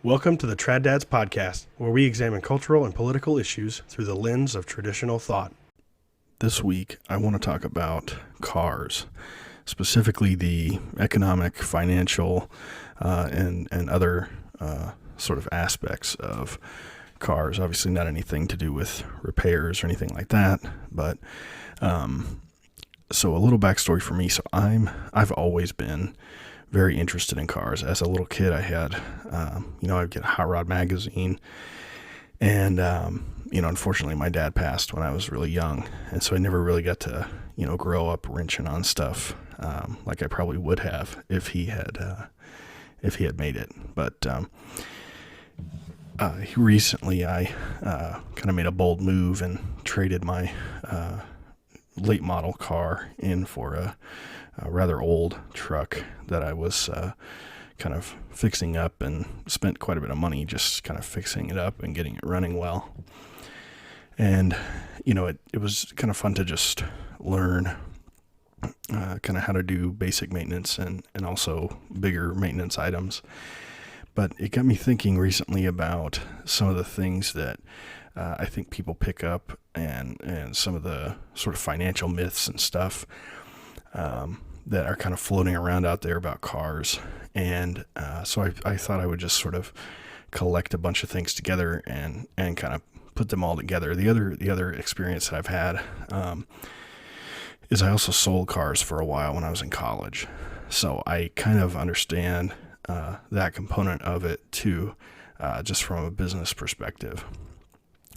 Welcome to the Trad Dads Podcast, where we examine cultural and political issues through the lens of traditional thought. This week, I want to talk about cars, specifically the economic, financial, and other sort of aspects of cars. Obviously, not anything to do with repairs or anything like that, but so a little backstory for me. So I've always been very interested in cars. As a little kid, I had, I'd get Hot Rod magazine, and, unfortunately my dad passed when I was really young. And so I never really got to, grow up wrenching on stuff, like I probably would have if he had made it. But, recently I, kind of made a bold move and traded my, late model car in for a rather old truck that I was kind of fixing up, and spent quite a bit of money just kind of fixing it up and getting it running well. And, it was kind of fun to just learn kind of how to do basic maintenance and also bigger maintenance items. But it got me thinking recently about some of the things that I think people pick up and some of the sort of financial myths and stuff that are kind of floating around out there about cars. And so I thought I would just sort of collect a bunch of things together and kind of put them all together. The other experience that I've had is I also sold cars for a while when I was in college. So I kind of understand that component of it too, just from a business perspective.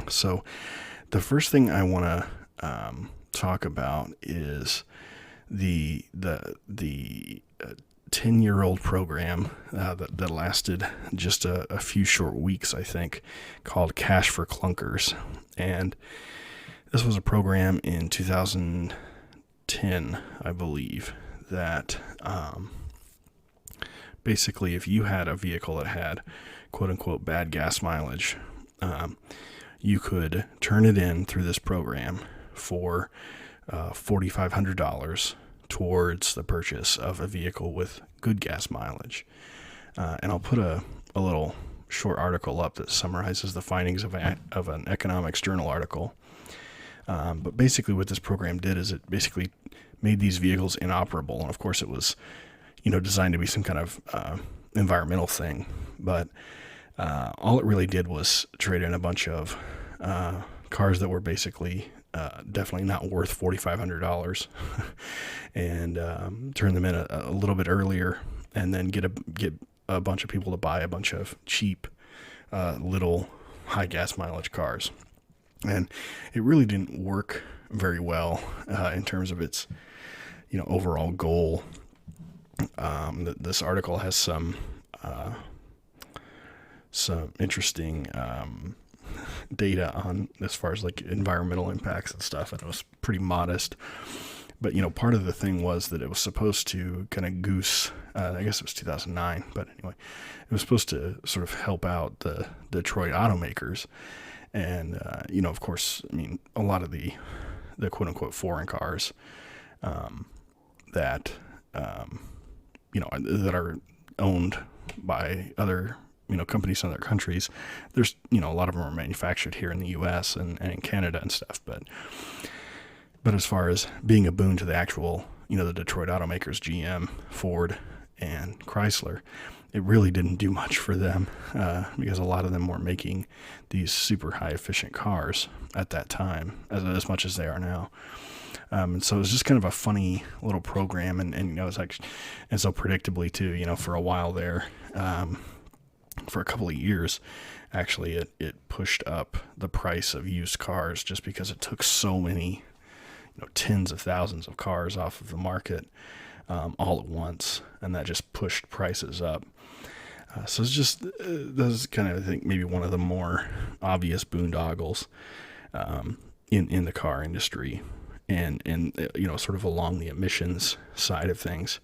So the first thing I want to talk about is the 10-year-old program that lasted just a few short weeks, I think, called Cash for Clunkers. And this was a program in 2010, I believe, that basically if you had a vehicle that had quote-unquote bad gas mileage, you could turn it in through this program for $4,500 towards the purchase of a vehicle with good gas mileage. And I'll put a little short article up that summarizes the findings of an economics journal article. But basically what this program did is it basically made these vehicles inoperable. And of course it was, designed to be some kind of environmental thing. But all it really did was trade in a bunch of cars that were basically definitely not worth $4,500, and turn them in a little bit earlier, and then get a bunch of people to buy a bunch of cheap little high gas mileage cars. And it really didn't work very well in terms of its overall goal. This article has some interesting data on as far as like environmental impacts and stuff, and it was pretty modest. But part of the thing was that it was supposed to kind of goose, I guess it was 2009, but anyway, it was supposed to sort of help out the Detroit automakers. And of course, a lot of the quote unquote foreign cars that that are owned by other companies in other countries. There's, a lot of them are manufactured here in the U.S. and in Canada and stuff. But as far as being a boon to the actual, the Detroit automakers, GM, Ford, and Chrysler, it really didn't do much for them because a lot of them weren't making these super high efficient cars at that time as much as they are now. And so it was just kind of a funny little program, and it's like, and so predictably too, for a while there, for a couple of years, actually, it pushed up the price of used cars just because it took so many, tens of thousands of cars off of the market all at once, and that just pushed prices up. So it's just, this is kind of, I think, maybe one of the more obvious boondoggles in the car industry, and sort of along the emissions side of things.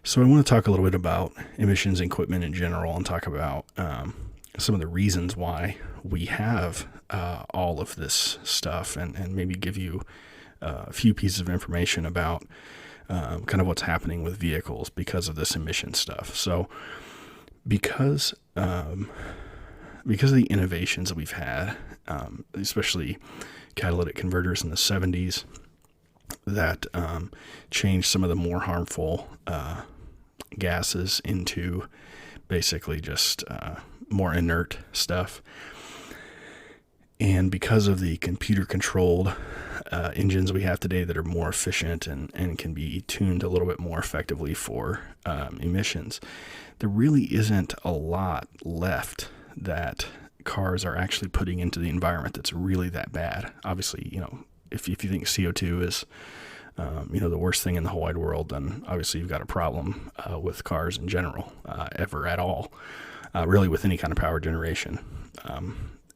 So I want to talk a little bit about emissions and equipment in general, and talk about some of the reasons why we have all of this stuff, and maybe give you a few pieces of information about kind of what's happening with vehicles because of this emission stuff. So because because of the innovations that we've had, especially catalytic converters in the 70s that changed some of the more harmful gases into basically just more inert stuff. And because of the computer-controlled engines we have today that are more efficient and can be tuned a little bit more effectively for emissions, there really isn't a lot left that cars are actually putting into the environment that's really that bad. Obviously, if you think CO2 is, the worst thing in the whole wide world, then obviously you've got a problem with cars in general, ever at all, really with any kind of power generation.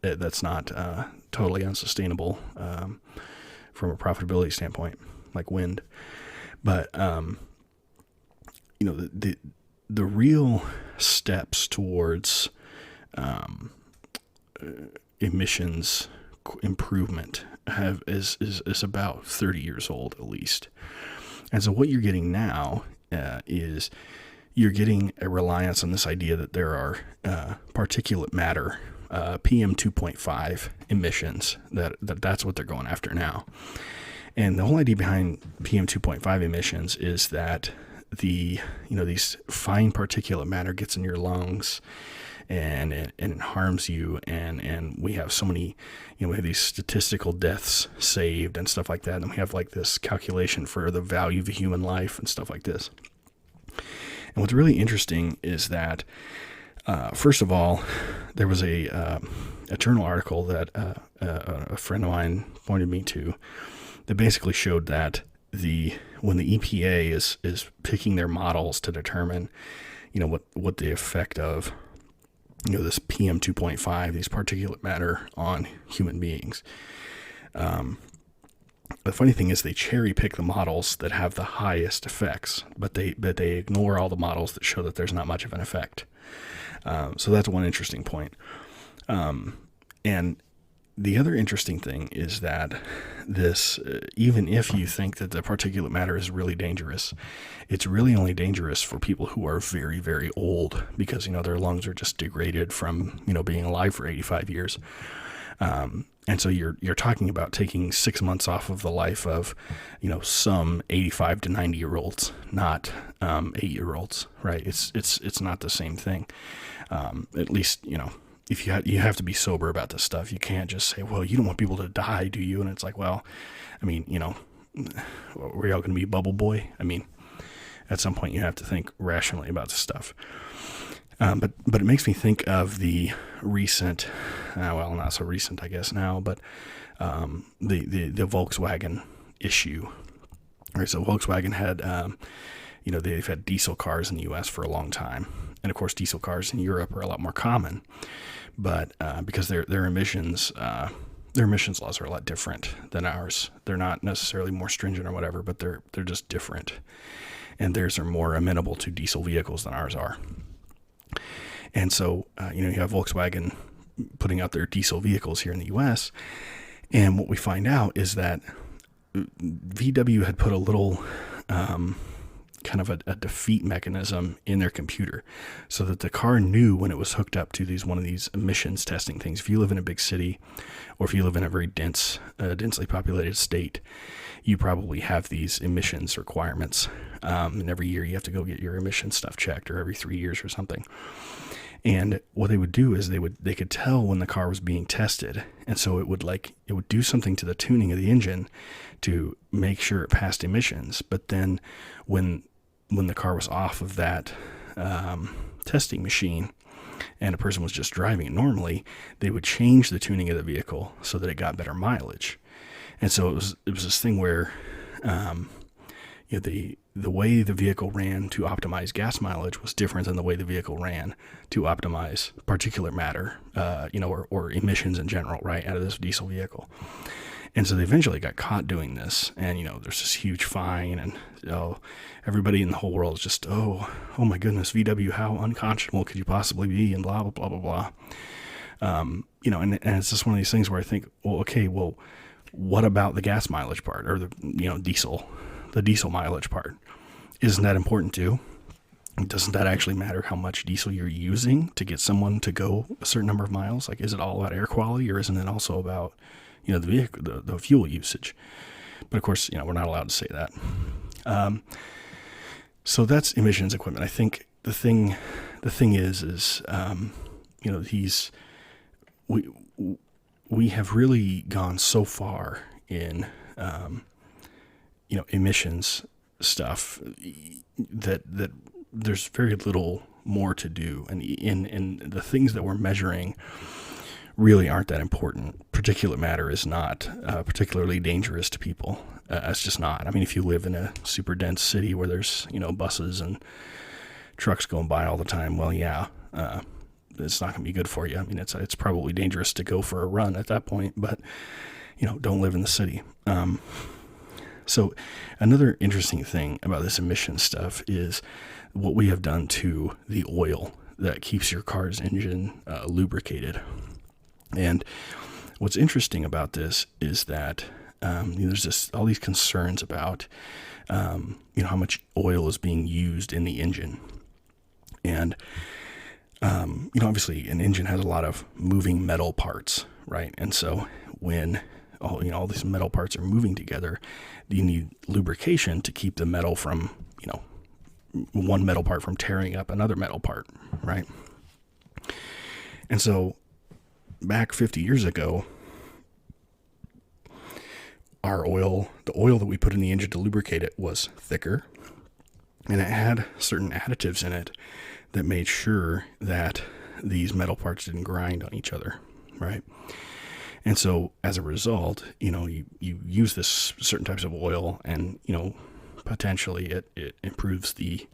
That's not totally unsustainable from a profitability standpoint, like wind. But the real steps towards emissions improvement is about 30 years old at least. And so what you're getting now is you're getting a reliance on this idea that there are particulate matter, PM 2.5 emissions, that's what they're going after now. And the whole idea behind PM 2.5 emissions is that these fine particulate matter gets in your lungs and it harms you, and we have so many, we have these statistical deaths saved and stuff like that, and we have like this calculation for the value of a human life and stuff like this. And what's really interesting is that first of all, there was a journal article that a friend of mine pointed me to that basically showed that when the EPA is picking their models to determine, what the effect of this PM 2.5, these particulate matter on human beings. The funny thing is they cherry pick the models that have the highest effects, but they ignore all the models that show that there's not much of an effect. So that's one interesting point. And the other interesting thing is that this, even if you think that the particulate matter is really dangerous, it's really only dangerous for people who are very, very old because, their lungs are just degraded from, being alive for 85 years. And so you're talking about taking 6 months off of the life of, some 85 to 90-year-olds, not 8-year-olds, right? It's not the same thing. At least, if you have to be sober about this stuff. You can't just say, well, you don't want people to die, do you? And it's like, well, were y'all going to be Bubble Boy? At some point you have to think rationally about this stuff. But it makes me think of the recent, well, not so recent, I guess now, but the Volkswagen issue. All right, so Volkswagen had, they've had diesel cars in the U.S. for a long time, and of course, diesel cars in Europe are a lot more common. But because their emissions laws are a lot different than ours, they're not necessarily more stringent or whatever, but they're just different, and theirs are more amenable to diesel vehicles than ours are. And so, you have Volkswagen putting out their diesel vehicles here in the U.S., and what we find out is that VW had put a little kind of a defeat mechanism in their computer so that the car knew when it was hooked up to one of these emissions testing things. If you live in a big city or if you live in a very densely populated state, you probably have these emissions requirements. And every year you have to go get your emission stuff checked, or every 3 years or something. And what they would do is they could tell when the car was being tested. And so it would do something to the tuning of the engine to make sure it passed emissions. But then when the car was off of that testing machine and a person was just driving it normally, they would change the tuning of the vehicle so that it got better mileage. And so it was this thing where the way the vehicle ran to optimize gas mileage was different than the way the vehicle ran to optimize particulate matter, or emissions in general, right, out of this diesel vehicle. And so they eventually got caught doing this, and there's this huge fine, and everybody in the whole world is just, oh my goodness, VW, how unconscionable could you possibly be, and blah blah blah blah blah. And it's just one of these things where I think, well, what about the gas mileage part, or the diesel mileage part? Isn't that important too? Doesn't that actually matter how much diesel you're using to get someone to go a certain number of miles? Like, is it all about air quality, or isn't it also about, the vehicle, the fuel usage? But of course, we're not allowed to say that. So that's emissions equipment. I think the thing is, we have really gone so far in, emissions stuff that there's very little more to do, and in the things that we're measuring really aren't that important. Particulate matter is not particularly dangerous to people. It's just not. I mean, if you live in a super dense city where there's buses and trucks going by all the time, well, yeah, it's not going to be good for you. I mean, it's probably dangerous to go for a run at that point, but don't live in the city. So another interesting thing about this emission stuff is what we have done to the oil that keeps your car's engine lubricated. And what's interesting about this is that there's all these concerns about how much oil is being used in the engine. And obviously an engine has a lot of moving metal parts, right? And so when all these metal parts are moving together, you need lubrication to keep the metal from, one metal part from tearing up another metal part, right? And so back 50 years ago, the oil that we put in the engine to lubricate it was thicker, and it had certain additives in it that made sure that these metal parts didn't grind on each other, right? And so as a result, you use this certain types of oil, and, potentially it improves the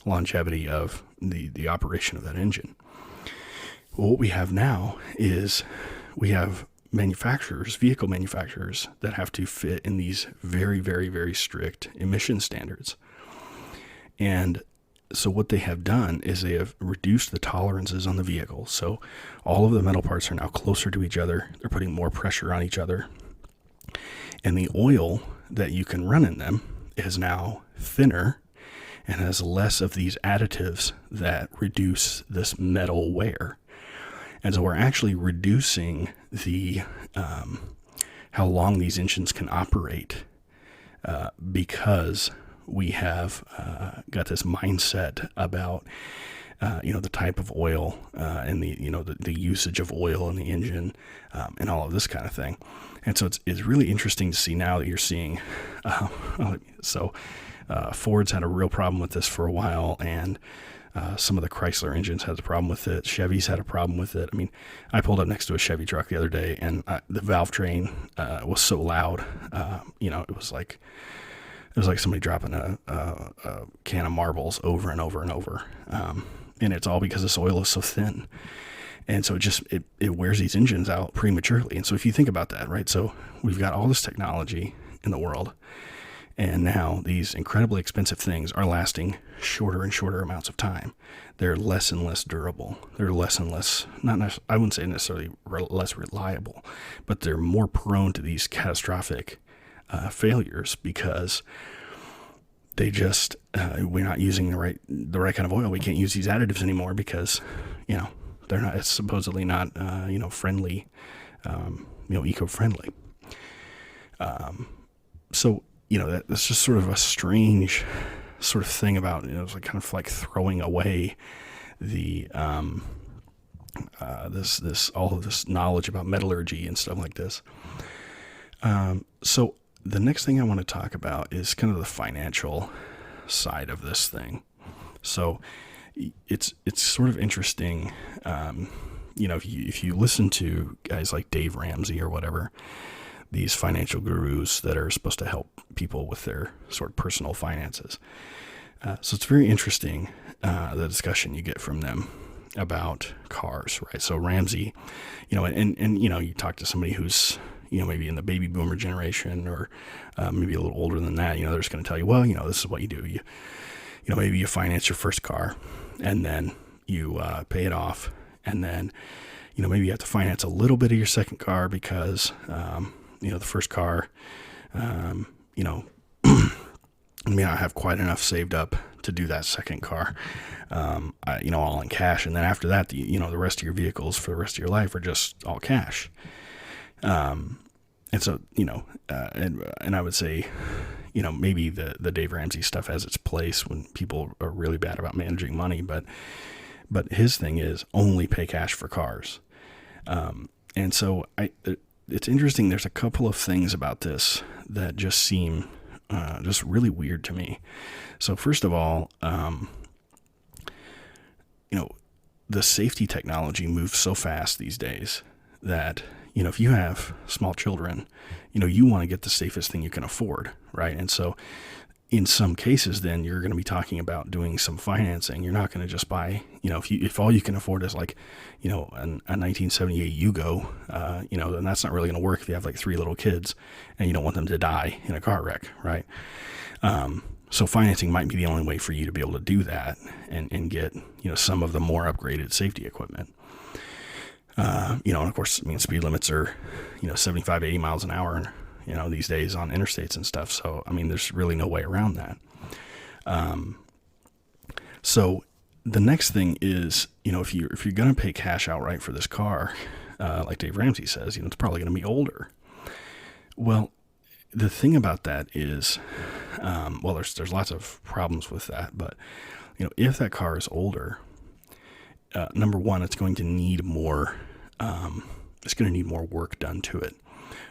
longevity of the operation of that engine. Well, what we have now is we have vehicle manufacturers that have to fit in these very, very, very strict emission standards. And so what they have done is they have reduced the tolerances on the vehicle. So all of the metal parts are now closer to each other. They're putting more pressure on each other. And the oil that you can run in them is now thinner and has less of these additives that reduce this metal wear. And so we're actually reducing the how long these engines can operate because we have got this mindset about the type of oil and the usage of oil in the engine and all of this kind of thing. And so it's really interesting to see now that you're seeing. Ford's had a real problem with this for a while, and some of the Chrysler engines had a problem with it. Chevy's had a problem with it. I mean, I pulled up next to a Chevy truck the other day, and the valve train was so loud. It was like somebody dropping a can of marbles over and over and over. And it's all because this oil is so thin. And so it wears these engines out prematurely. And so if you think about that, right? So we've got all this technology in the world, and now these incredibly expensive things are lasting shorter and shorter amounts of time. They're less and less durable. They're less and less, I wouldn't say necessarily less reliable, but they're more prone to these catastrophic failures because they just we're not using the right kind of oil. We can't use these additives anymore because they're not. It's supposedly not friendly, eco-friendly. So that's just sort of a strange sort of thing about it's like kind of like throwing away the this all of this knowledge about metallurgy and stuff like this. So the next thing I want to talk about is kind of the financial side of this thing. So it's sort of interesting. If you listen to guys like Dave Ramsey or whatever, these financial gurus that are supposed to help people with their sort of personal finances. So it's very interesting, the discussion you get from them about cars, right? So Ramsey, and you talk to somebody who's, maybe in the baby boomer generation or maybe a little older than that, they're just going to tell you, well, this is what you do. Maybe you finance your first car and then you pay it off. And then, maybe you have to finance a little bit of your second car because, the first car, I mean, I have quite enough saved up to do that second car, all in cash. And then after that, the rest of your vehicles for the rest of your life are just all cash. And so, and I would say, maybe the Dave Ramsey stuff has its place when people are really bad about managing money, but his thing is only pay cash for cars. And so it's interesting. There's a couple of things about this that just seem just really weird to me. So first of all, the safety technology moves so fast these days that, if you have small children, you want to get the safest thing you can afford, right? And so in some cases, then you're going to be talking about doing some financing. You're not going to just buy, if all you can afford is like, a 1978 Yugo, then that's not really going to work if you have like 3 little kids and you don't want them to die in a car wreck, right? So financing might be the only way for you to be able to do that and get, some of the more upgraded safety equipment. And of course, speed limits are, 75, 80 miles an hour, these days on interstates and stuff. So, there's really no way around that. So the next thing is, if you're going to pay cash outright for this car, like Dave Ramsey says, it's probably going to be older. Well, the thing about that is, there's lots of problems with that, but, if that car is older, number one, it's going to need more work done to it,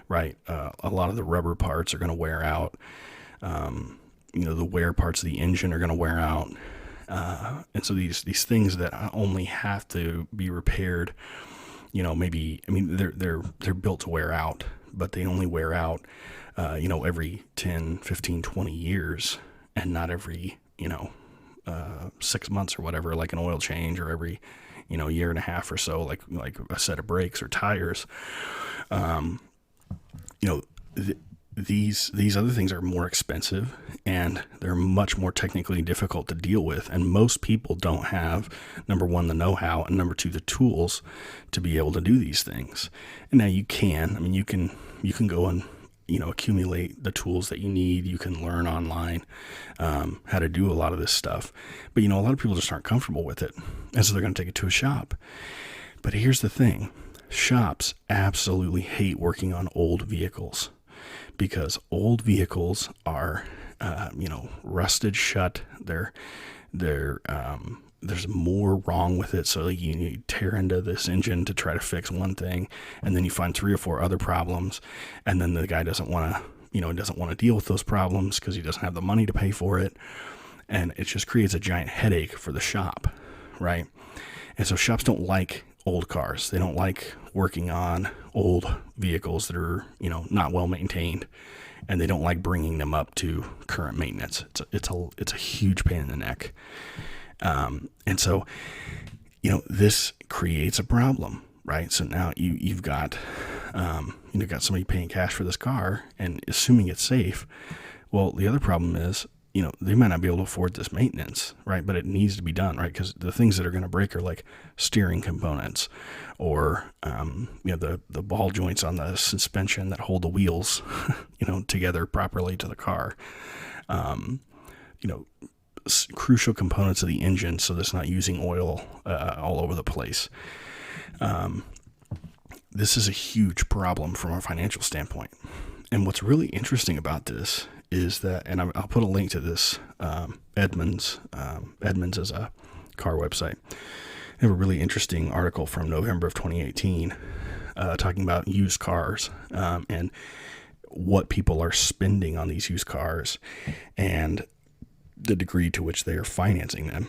right? A lot of the rubber parts are going to wear out. The wear parts of the engine are going to wear out. And so these things that only have to be repaired, they're built to wear out, but they only wear out, every 10, 15, 20 years and not every, 6 months or whatever, like an oil change, or every, year and a half or so, like a set of brakes or tires. These other things are more expensive and they're much more technically difficult to deal with. And most people don't have, number one, the know-how, and number two, the tools to be able to do these things. And now you can, you can go and, accumulate the tools that you need. You can learn online, how to do a lot of this stuff, but a lot of people just aren't comfortable with it. And so they're going to take it to a shop. But here's the thing. Shops absolutely hate working on old vehicles, because old vehicles are, rusted shut. There's more wrong with it. So you tear into this engine to try to fix one thing, and then you find 3 or 4 other problems. And then the guy doesn't want to deal with those problems because he doesn't have the money to pay for it. And it just creates a giant headache for the shop, right? And so shops don't like old cars. They don't like working on old vehicles that are, not well maintained, and they don't like bringing them up to current maintenance. It's a huge pain in the neck. And so, this creates a problem, right? So now you've got somebody paying cash for this car and assuming it's safe. Well, the other problem is, they might not be able to afford this maintenance, right? But it needs to be done, right? Because the things that are going to break are like steering components, or, the ball joints on the suspension that hold the wheels, together properly to the car. Crucial components of the engine, so that's not using oil all over the place. This is a huge problem from a financial standpoint. And what's really interesting about this is that, and I'll put a link to this, Edmunds. Edmunds is a car website. They have a really interesting article from November of 2018 talking about used cars and what people are spending on these used cars and the degree to which they are financing them.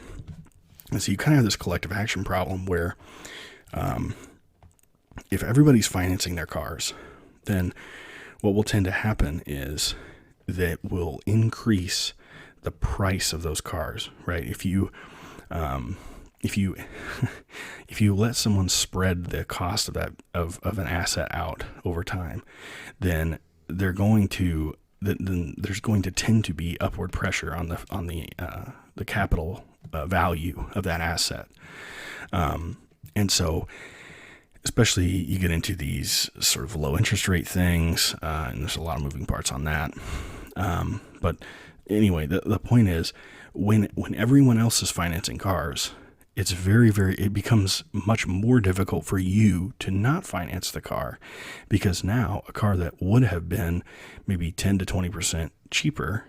And so you kind of have this collective action problem where if everybody's financing their cars, then what will tend to happen is that will increase the price of those cars, right? If you let someone spread the cost of that of an asset out over time, then there's going to tend to be upward pressure on the capital value of that asset, and so especially you get into these sort of low interest rate things, and there's a lot of moving parts on that. But anyway, the point is, when everyone else is financing cars, it becomes much more difficult for you to not finance the car, because now a car that would have been maybe 10 to 20% cheaper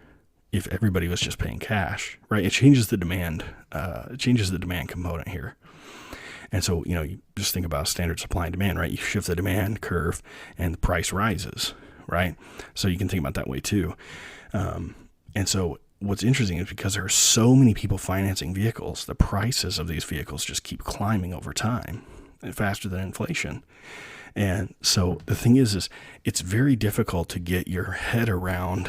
if everybody was just paying cash, right? It changes the demand. It changes the demand component here. And so, you just think about standard supply and demand, right? You shift the demand curve and the price rises, right? So you can think about that way too. And so what's interesting is because there are so many people financing vehicles, the prices of these vehicles just keep climbing over time, faster than inflation. And so the thing is it's very difficult to get your head around,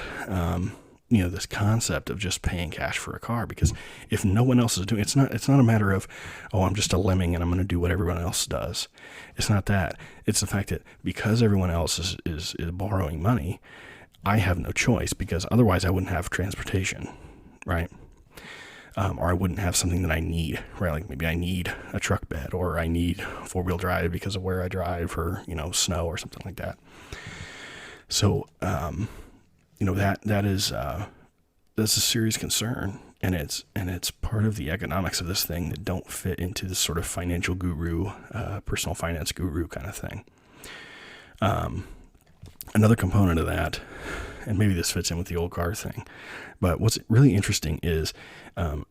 this concept of just paying cash for a car, because if no one else is doing it, it's not a matter of, oh, I'm just a lemming and I'm going to do what everyone else does. It's not that. It's the fact that because everyone else is borrowing money, I have no choice, because otherwise I wouldn't have transportation, right? Or I wouldn't have something that I need, right? Like maybe I need a truck bed, or I need 4-wheel drive because of where I drive, or, snow or something like that. So, that's a serious concern, and it's part of the economics of this thing that don't fit into this sort of financial guru, personal finance guru kind of thing. Another component of that, and maybe this fits in with the old car thing, but what's really interesting is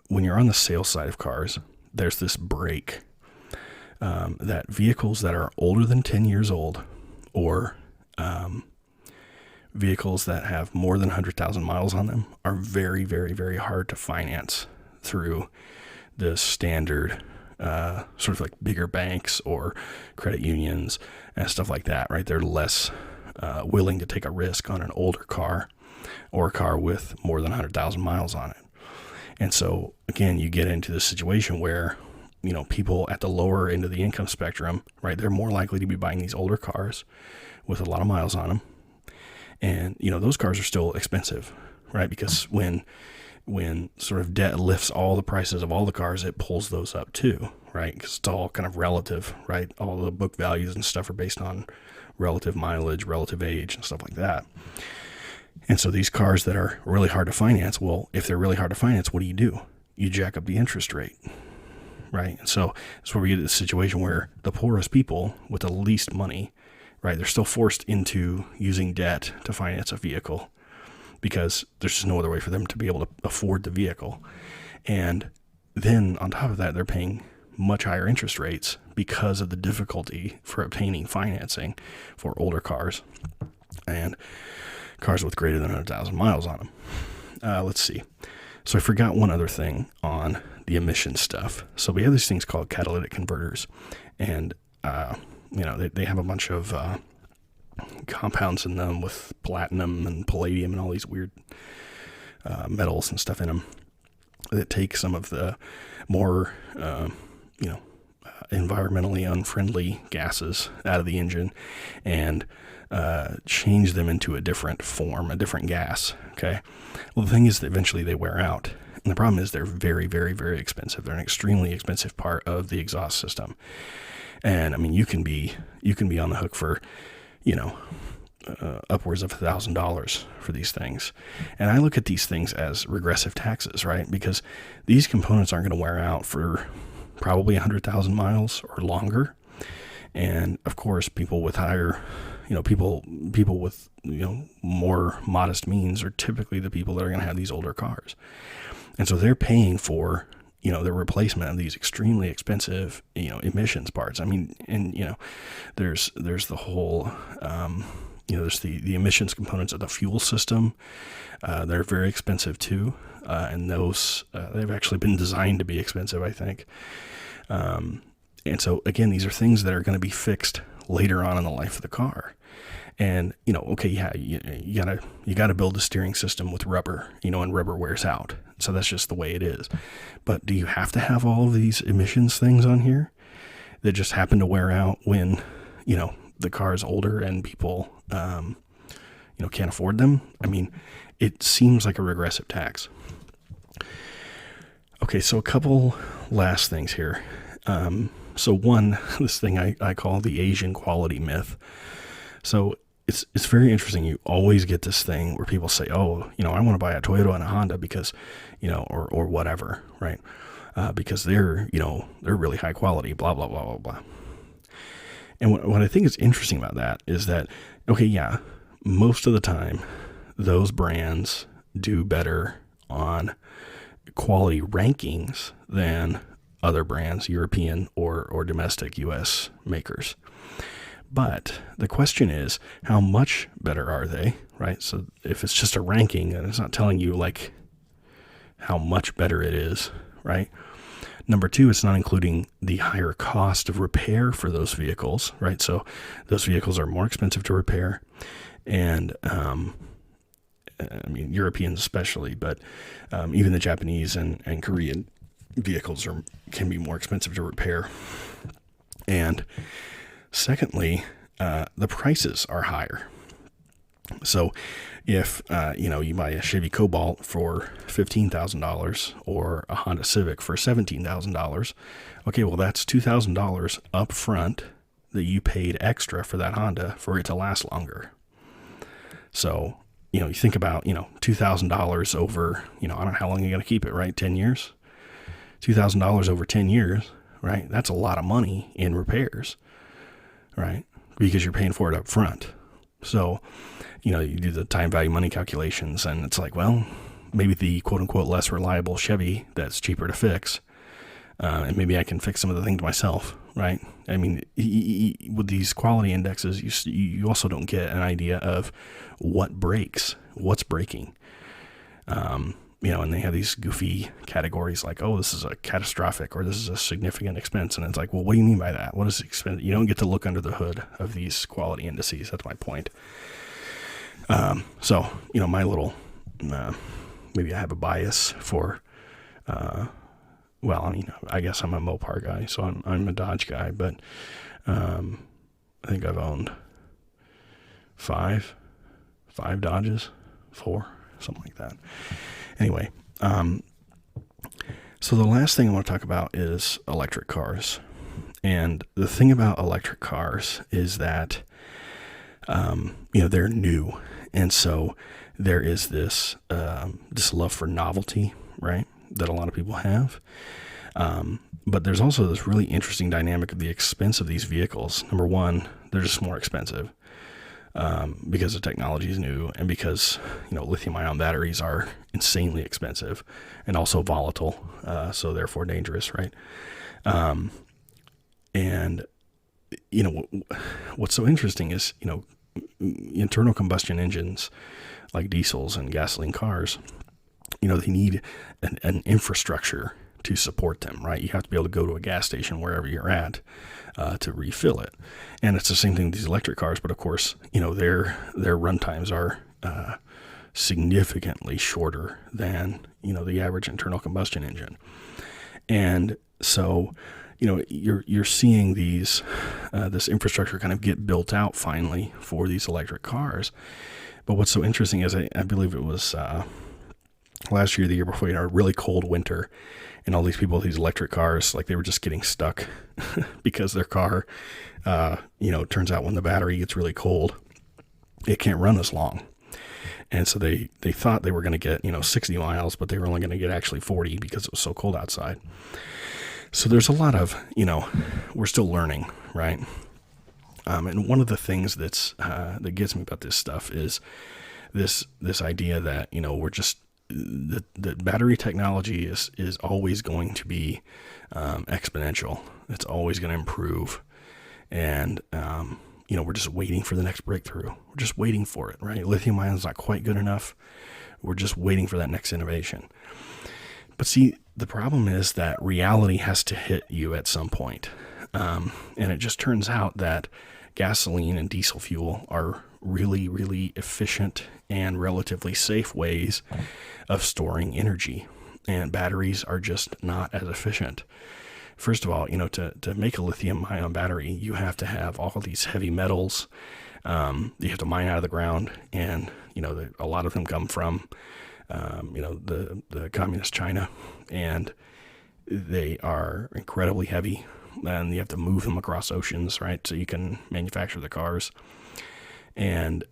when you're on the sales side of cars, there's this break that vehicles that are older than 10 years old, or vehicles that have more than 100,000 miles on them, are very, very, very hard to finance through the standard sort of like bigger banks or credit unions and stuff like that, right? They're less willing to take a risk on an older car or a car with more than 100,000 miles on it. And so again, you get into this situation where, people at the lower end of the income spectrum, right, they're more likely to be buying these older cars with a lot of miles on them. And, those cars are still expensive, right? Because when sort of debt lifts all the prices of all the cars, it pulls those up too, right? Because it's all kind of relative, right? All the book values and stuff are based on relative mileage, relative age, and stuff like that. And so these cars that are really hard to finance, well, if they're really hard to finance, what do? You jack up the interest rate, right? And so that's where we get to the situation where the poorest people with the least money, right, they're still forced into using debt to finance a vehicle, because there's just no other way for them to be able to afford the vehicle. And then on top of that, they're paying much higher interest rates because of the difficulty for obtaining financing for older cars and cars with greater than 100,000 miles on them. Let's see. So I forgot one other thing on the emission stuff. So we have these things called catalytic converters, and they have a bunch of compounds in them with platinum and palladium and all these weird metals and stuff in them that take some of the more, environmentally unfriendly gases out of the engine and change them into a different form, a different gas. Okay. Well, the thing is that eventually they wear out. And the problem is they're very, very, very expensive. They're an extremely expensive part of the exhaust system. And I mean, you can be on the hook for, upwards of $1,000 for these things. And I look at these things as regressive taxes, right? Because these components aren't going to wear out for probably 100,000 miles or longer. And of course, people with higher, people with, more modest means are typically the people that are going to have these older cars. And so they're paying for, the replacement of these extremely expensive, emissions parts. I mean, and, there's the whole, there's the emissions components of the fuel system. They're very expensive too. And those, they've actually been designed to be expensive, I think. And so again, these are things that are going to be fixed later on in the life of the car. And, okay, yeah, you gotta build a steering system with rubber, and rubber wears out. So that's just the way it is. But do you have to have all of these emissions things on here that just happen to wear out when, the car is older and people, can't afford them? I mean, it seems like a regressive tax. Okay, so a couple last things here. So one, this thing I call the Asian quality myth. So it's very interesting. You always get this thing where people say, oh, I want to buy a Toyota and a Honda because, or whatever, right? Because they're really high quality, blah, blah, blah, blah, blah. And what I think is interesting about that is that, okay, yeah, most of the time, those brands do better on quality rankings than other brands, European or domestic U.S. makers. But the question is, how much better are they, right? So if it's just a ranking and it's not telling you like how much better it is, right? Number two, it's not including the higher cost of repair for those vehicles, right? So those vehicles are more expensive to repair. And, Europeans especially, but even the Japanese and Korean vehicles can be more expensive to repair. And secondly, the prices are higher. So if, you buy a Chevy Cobalt for $15,000 or a Honda Civic for $17,000, okay, well, that's $2,000 up front that you paid extra for that Honda for it to last longer. So, you think about, $2,000 over, I don't know how long you're going to keep it, right? 10 years? $2,000 over 10 years, right? That's a lot of money in repairs, right? Because you're paying for it up front. So, you do the time value money calculations and it's like, well, maybe the quote unquote less reliable Chevy that's cheaper to fix. And maybe I can fix some of the things myself, right? I mean, with these quality indexes, you also don't get an idea of what breaks, what's breaking. And they have these goofy categories like, oh, this is a catastrophic or this is a significant expense. And it's like, well, what do you mean by that? What is expense? You don't get to look under the hood of these quality indices. That's my point. So, my little, maybe I have a bias for, I guess I'm a Mopar guy, so I'm a Dodge guy, but, I think I've owned five Dodges, 4, something like that. Anyway, so the last thing I want to talk about is electric cars. And the thing about electric cars is that, they're new. And so there is this love for novelty, right? That a lot of people have. But there's also this really interesting dynamic of the expense of these vehicles. Number one, they're just more expensive. Because the technology is new and because, lithium ion batteries are insanely expensive and also volatile. So therefore dangerous, right? And what's so interesting is, internal combustion engines like diesels and gasoline cars, they need an infrastructure to support them, right? You have to be able to go to a gas station wherever you're at to refill it. And it's the same thing with these electric cars, but of course, their run times are significantly shorter than, the average internal combustion engine. And so, you're seeing these this infrastructure kind of get built out finally for these electric cars. But what's so interesting is I believe it was last year, the year before, a really cold winter, and all these people with these electric cars, like they were just getting stuck because their car, turns out when the battery gets really cold, it can't run as long. And so they thought they were going to get, 60 miles, but they were only going to get actually 40 because it was so cold outside. So there's a lot of, we're still learning, right? And one of the things that gets me about this stuff is this idea that, we're just, the battery technology is always going to be exponential. It's always going to improve. And, we're just waiting for the next breakthrough. We're just waiting for it, right? Lithium ion is not quite good enough. We're just waiting for that next innovation. But see, the problem is that reality has to hit you at some point. And it just turns out that gasoline and diesel fuel are really, really efficient and relatively safe ways of storing energy. And batteries are just not as efficient. First of all, to make a lithium ion battery, you have to have all of these heavy metals. You have to mine out of the ground. And, a lot of them come from, the communist China. And they are incredibly heavy. And you have to move them across oceans, right? So you can manufacture the cars. and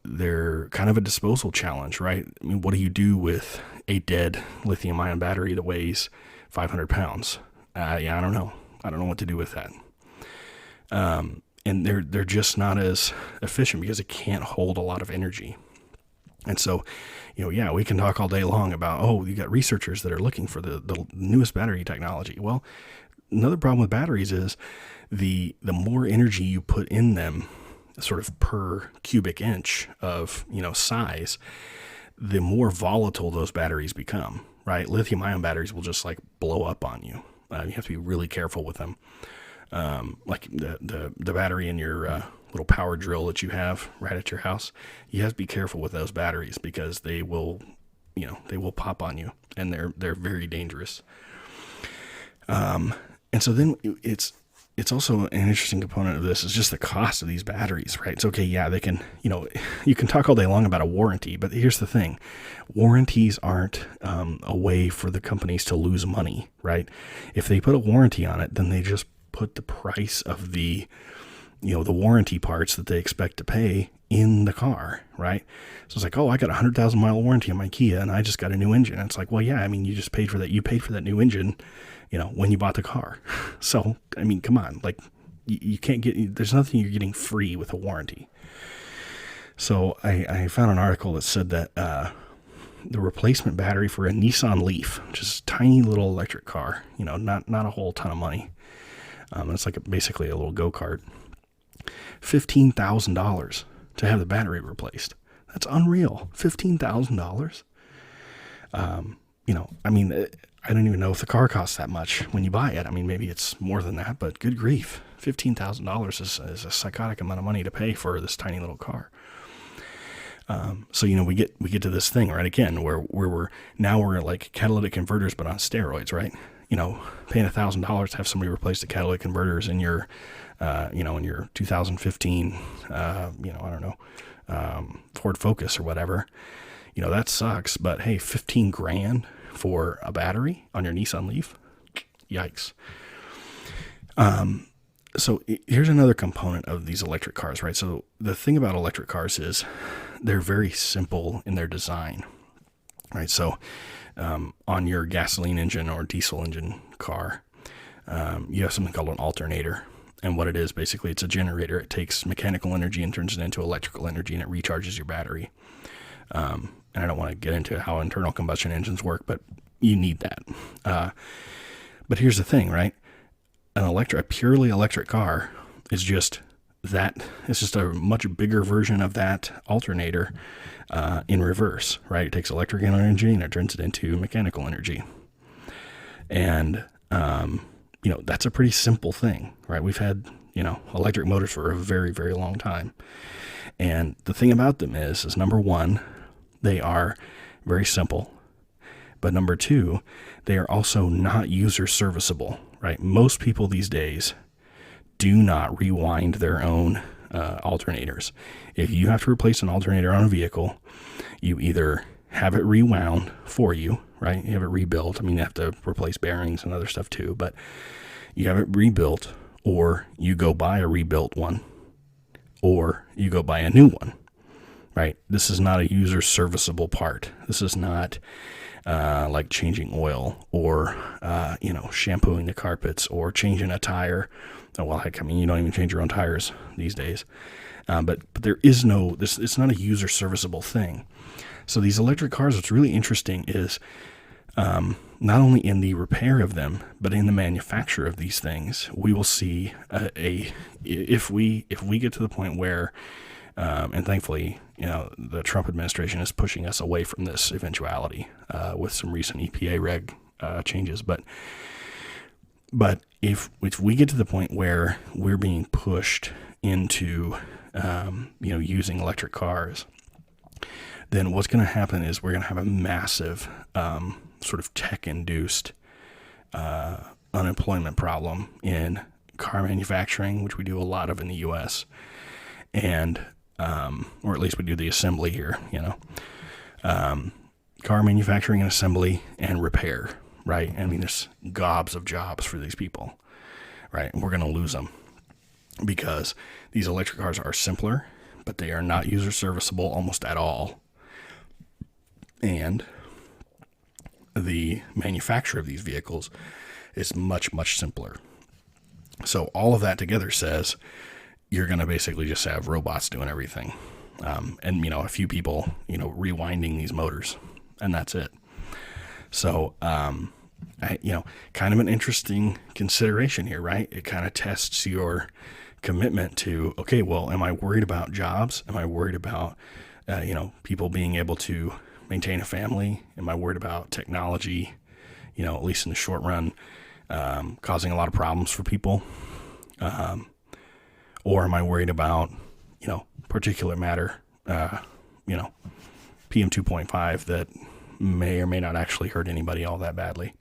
they're kind of a disposal challenge, right? I mean, what do you do with a dead lithium ion battery that weighs 500 pounds? Yeah, I don't know. I don't know what to do with that. And they're just not as efficient because it can't hold a lot of energy. And so, yeah, we can talk all day long about, you got researchers that are looking for the newest battery technology. Well, another problem with batteries is the more energy you put in them, sort of per cubic inch of, size, the more volatile those batteries become, right? Lithium ion batteries will just like blow up on you. You have to be really careful with them. Like the battery in your little power drill that you have right at your house, you have to be careful with those batteries because they will pop on you, and they're very dangerous. And so then it's also an interesting component of this is just the cost of these batteries, right? It's okay. Yeah, they can, you can talk all day long about a warranty, but here's the thing. Warranties aren't a way for the companies to lose money, right? If they put a warranty on it, then they just put the price of the warranty parts that they expect to pay in the car, right? So it's like, I got a 100,000 mile warranty on my Kia and I just got a new engine. And it's like, well, yeah, I mean, you just paid for that. You paid for that new engine, when you bought the car. So, I mean, come on, like you can't there's nothing you're getting free with a warranty. So I found an article that said that, the replacement battery for a Nissan Leaf, which is a tiny little electric car, not a whole ton of money. It's like basically a little go-kart. $15,000 to have the battery replaced. That's unreal. $15,000. I mean, I don't even know if the car costs that much when you buy it. I mean, maybe it's more than that, but good grief. $15,000 is a psychotic amount of money to pay for this tiny little car. So, we get to this thing, right? Again, where we're like catalytic converters, but on steroids, right? Paying $1,000 to have somebody replace the catalytic converters in your, in your 2015, I don't know, Ford Focus or whatever, that sucks. But hey, $15,000 for a battery on your Nissan Leaf, yikes. So here's another component of these electric cars, right? So the thing about electric cars is they're very simple in their design, right? So on your gasoline engine or diesel engine car, you have something called an alternator. And what it is, basically, it's a generator. It takes mechanical energy and turns it into electrical energy, and it recharges your battery. And I don't want to get into how internal combustion engines work, but you need that. But here's the thing, right? A purely electric car is just that. It's just a much bigger version of that alternator in reverse, right? It takes electric energy and it turns it into mechanical energy. And, that's a pretty simple thing, right? We've had, electric motors for a very, very long time. And the thing about them is number one, they are very simple. But number two, they are also not user serviceable, right? Most people these days do not rewind their own alternators. If you have to replace an alternator on a vehicle, you either have it rewound for you, right? You have it rebuilt. I mean, you have to replace bearings and other stuff too, but you have it rebuilt, or you go buy a rebuilt one, or you go buy a new one, right? This is not a user serviceable part. This is not like changing oil or, shampooing the carpets or changing a tire. Oh, well, heck, I mean, you don't even change your own tires these days. But there is it's not a user serviceable thing. So these electric cars, what's really interesting is not only in the repair of them, but in the manufacture of these things, we will see if we get to the point where, and thankfully, the Trump administration is pushing us away from this eventuality with some recent EPA reg changes. But if we get to the point where we're being pushed into using electric cars, then what's going to happen is we're going to have a massive sort of tech-induced unemployment problem in car manufacturing, which we do a lot of in the U.S., and or at least we do the assembly here, car manufacturing and assembly and repair, right? I mean, there's gobs of jobs for these people, right? And we're going to lose them because these electric cars are simpler, but they are not user serviceable almost at all. And the manufacture of these vehicles is much, much simpler. So all of that together says you're going to basically just have robots doing everything. And, a few people, rewinding these motors, and that's it. So, kind of an interesting consideration here, right? It kind of tests your commitment to, okay, well, am I worried about jobs? Am I worried about, people being able to maintain a family? Am I worried about technology, at least in the short run, causing a lot of problems for people? Or am I worried about, particulate matter, PM 2.5 that may or may not actually hurt anybody all that badly?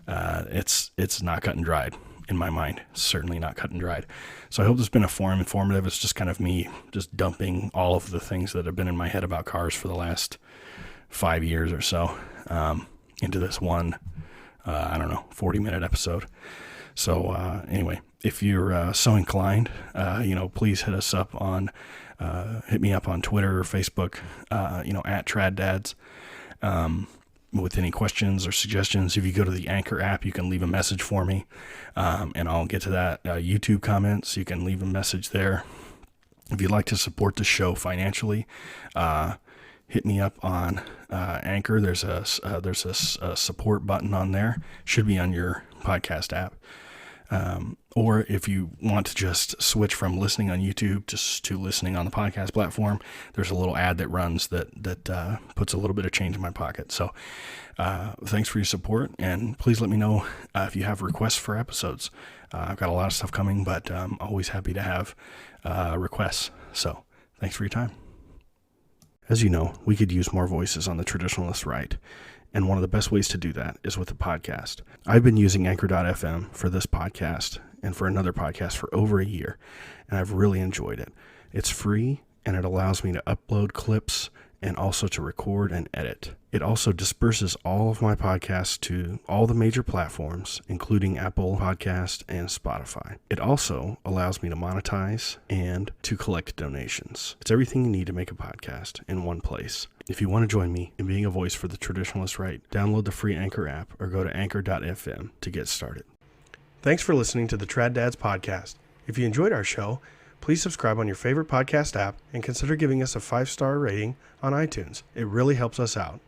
It's not cut and dried in my mind. Certainly not cut and dried. So I hope this has been informative. It's just kind of me just dumping all of the things that have been in my head about cars for the last 5 years or so, into this one, 40-minute episode. So, anyway, if you're so inclined, please hit us up on, hit me up on Twitter or Facebook, at TradDads, with any questions or suggestions. If you go to the Anchor app, you can leave a message for me, and I'll get to that. YouTube comments, you can leave a message there. If you'd like to support the show financially, hit me up on Anchor. There's a support button on there. Should be on your podcast app. Or if you want to just switch from listening on YouTube to listening on the podcast platform, there's a little ad that runs that puts a little bit of change in my pocket. So thanks for your support, and please let me know if you have requests for episodes. I've got a lot of stuff coming, but I'm always happy to have requests. So thanks for your time. As you know, we could use more voices on the Traditionalist Right, and one of the best ways to do that is with a podcast. I've been using Anchor.fm for this podcast and for another podcast for over a year, and I've really enjoyed it. It's free, and it allows me to upload clips and also to record and edit. It also disperses all of my podcasts to all the major platforms, including Apple Podcast and Spotify. It also allows me to monetize and to collect donations. It's everything you need to make a podcast in one place. If you want to join me in being a voice for the Traditionalist Right, download the free Anchor app or go to Anchor.fm to get started. Thanks for listening to the Trad Dads podcast. If you enjoyed our show, please subscribe on your favorite podcast app and consider giving us a 5-star rating on iTunes. It really helps us out.